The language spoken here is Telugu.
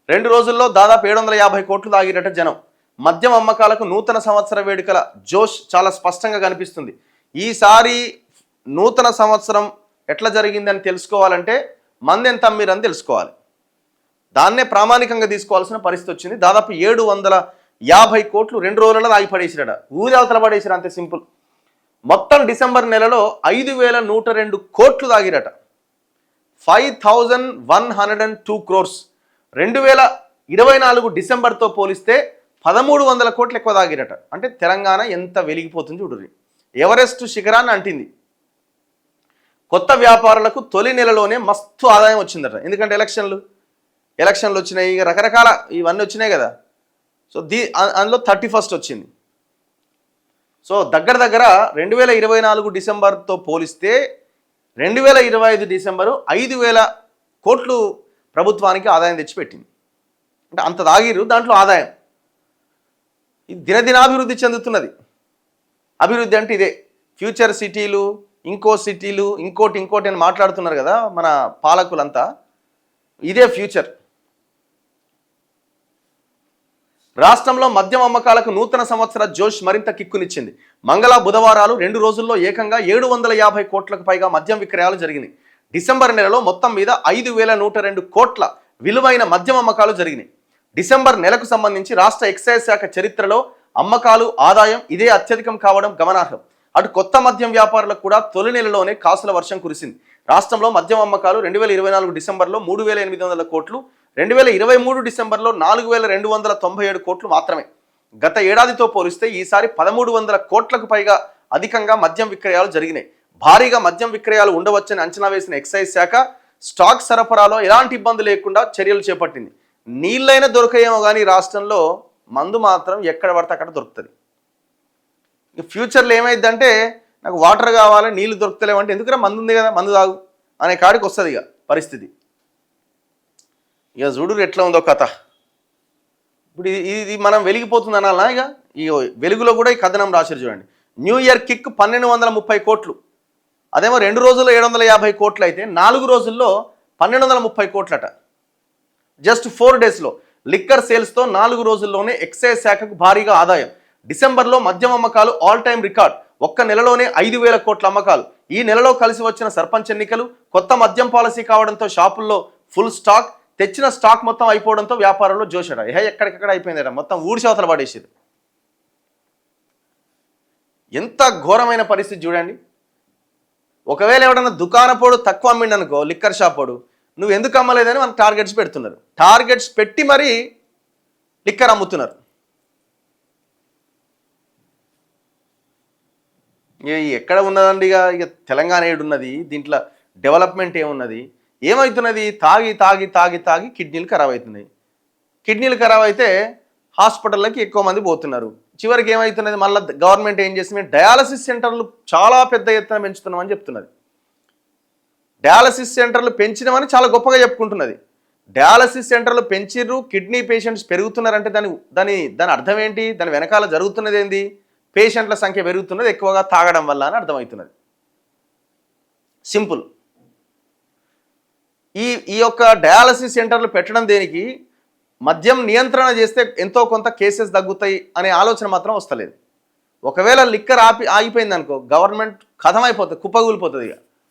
2 రోజుల్లో దాదాపు 750 కోట్లు తాగిరట జనం. మద్యం అమ్మకాలకు నూతన సంవత్సర వేడుకల జోష్ చాలా స్పష్టంగా కనిపిస్తుంది. ఈసారి నూతన సంవత్సరం ఎట్లా జరిగిందని తెలుసుకోవాలంటే మందెంత అమ్మిరని తెలుసుకోవాలి. దాన్నే ప్రామాణికంగా తీసుకోవాల్సిన పరిస్థితి వచ్చింది. దాదాపు 750 కోట్లు 2 రోజులలో తాగి పడేసిరట. ఊరి అవతల పడేసిరు, అంతే సింపుల్. మొత్తం డిసెంబర్ నెలలో 5102 కోట్లు తాగిరట. 5102 క్రోర్స్. 2024 డిసెంబర్తో పోలిస్తే 1300 కోట్లు ఎక్కువ తాగిరట. అంటే తెలంగాణ ఎంత వెలిగిపోతుంది చూడుర్రి. ఎవరెస్ట్ శిఖరాన్ని అంటింది. కొత్త వ్యాపారులకు తొలి నెలలోనే మస్తు ఆదాయం వచ్చిందట. ఎందుకంటే ఎలక్షన్లు వచ్చినాయి, రకరకాల ఇవన్నీ వచ్చినాయి కదా. సో అందులో 31st వచ్చింది. సో దగ్గర 2024 డిసెంబర్తో పోలిస్తే 2025 డిసెంబరు 5000 కోట్లు ప్రభుత్వానికి ఆదాయం తెచ్చిపెట్టింది. అంటే అంత తాగిరు, దాంట్లో ఆదాయం. ఇది దినదినాభివృద్ధి చెందుతున్నది. అభివృద్ధి అంటే ఇదే. ఫ్యూచర్ సిటీలు, సిటీలు, ఇంకోటి అని మాట్లాడుతున్నారు కదా మన పాలకులంతా. ఇదే ఫ్యూచర్. రాష్ట్రంలో మద్యం అమ్మకాలకు నూతన సంవత్సర జోష్ మరింత కిక్కునిచ్చింది. మంగళ బుధవారాలు 2 రోజుల్లో ఏకంగా 750 కోట్లకు పైగా మద్యం విక్రయాలు జరిగినాయి. డిసెంబర్ నెలలో మొత్తం మీద 5102 కోట్ల విలువైన మద్యం అమ్మకాలు జరిగినాయి. డిసెంబర్ నెలకు సంబంధించి రాష్ట్ర ఎక్సైజ్ శాఖ చరిత్రలో అమ్మకాలు ఆదాయం ఇదే అత్యధికం కావడం గమనార్హం. అటు కొత్త మద్యం వ్యాపారులకు కూడా తొలి నెలలోనే కాసుల వర్షం కురిసింది. రాష్ట్రంలో మద్యం అమ్మకాలు 2024 డిసెంబర్లో 3800 కోట్లు, 2023 డిసెంబర్లో 4297 కోట్లు మాత్రమే. గత ఏడాదితో పోలిస్తే ఈసారి 1300 కోట్లకు పైగా అధికంగా మద్యం విక్రయాలు జరిగినాయి. భారీగా మద్యం విక్రయాలు ఉండవచ్చని అంచనా వేసిన ఎక్సైజ్ శాఖ స్టాక్ సరఫరాలో ఎలాంటి ఇబ్బంది లేకుండా చర్యలు చేపట్టింది. నీళ్ళైనా దొరకయేమో కానీ రాష్ట్రంలో మందు మాత్రం ఎక్కడ పడితే అక్కడ దొరుకుతుంది. ఫ్యూచర్లో ఏమైందంటే నాకు వాటర్ కావాలి, నీళ్లు దొరుకుతలేమంటే ఎందుకంటే మందు ఉంది కదా, మందు తాగు అనే కాడికి వస్తుంది ఇక పరిస్థితి. ఇక చూడు ఎట్లా ఉందో కథ. ఇప్పుడు ఇది మనం వెలిగిపోతుంది అనాలా? ఇక ఈ వెలుగులో కూడా ఈ కథనం రాశారు చూడండి. న్యూ ఇయర్ కిక్ 1230 కోట్లు. అదేమో 2 రోజుల్లో 750 కోట్లు అయితే 4 రోజుల్లో 1230 కోట్లట. జస్ట్ 4 డేస్లో లిక్కర్ సేల్స్తో 4 రోజుల్లోనే ఎక్సైజ్ శాఖకు భారీగా ఆదాయం. డిసెంబర్లో మద్యం అమ్మకాలు ఆల్ టైమ్ రికార్డ్. ఒక్క నెలలోనే 5000 కోట్ల అమ్మకాలు. ఈ నెలలో కలిసి వచ్చిన సర్పంచ్ ఎన్నికలు, కొత్త మద్యం పాలసీ కావడంతో షాపుల్లో ఫుల్ స్టాక్, తెచ్చిన స్టాక్ మొత్తం అయిపోవడంతో వ్యాపారంలో జోషడ. ఎక్కడికెక్కడ అయిపోయిందట, మొత్తం ఊడిశవతలు పడేసేది. ఎంత ఘోరమైన పరిస్థితి చూడండి. ఒకవేళ ఎవడన్నా దుకాణపోడు తక్కువ అమ్మిండనుకో, లిక్కర్ షాపోడు, నువ్వు ఎందుకు అమ్మలేదని మనకు టార్గెట్స్ పెడుతున్నారు. టార్గెట్స్ పెట్టి మరీ లిక్కర్ అమ్ముతున్నారు. ఎక్కడ ఉన్నదండి? ఇక తెలంగాణ ఏడున్నది? దీంట్లో డెవలప్మెంట్ ఏమున్నది? ఏమవుతున్నది? తాగి తాగి తాగి తాగి కిడ్నీలు ఖరాబ్ అవుతున్నాయి. కిడ్నీలు ఖరాబ్ అయితే హాస్పిటల్లోకి ఎక్కువ మంది పోతున్నారు. చివరికి ఏమవుతున్నది? మళ్ళీ గవర్నమెంట్ ఏం చేస్తుంది? డయాలసిస్ సెంటర్లు చాలా పెద్ద ఎత్తున పెంచుతున్నామని చెప్తున్నది. డయాలసిస్ సెంటర్లు పెంచినామని చాలా గొప్పగా చెప్పుకుంటున్నది. డయాలసిస్ సెంటర్లు పెంచిర్రు, కిడ్నీ పేషెంట్స్ పెరుగుతున్నారంటే దాని అర్థం ఏంటి? దాని వెనకాల జరుగుతున్నది ఏంది? పేషెంట్ల సంఖ్య పెరుగుతున్నది ఎక్కువగా తాగడం వల్ల అని అర్థమవుతున్నది. సింపుల్. ఈ యొక్క డయాలసిస్ సెంటర్లు పెట్టడం దేనికి? మద్యం నియంత్రణ చేస్తే ఎంతో కొంత కేసెస్ తగ్గుతాయి అనే ఆలోచన మాత్రం వస్తలేదు. ఒకవేళ లిక్కర్ ఆగిపోయింది అనుకో, గవర్నమెంట్ కథమైపోతుంది, కుప్పగూలిపోతుంది. ఇక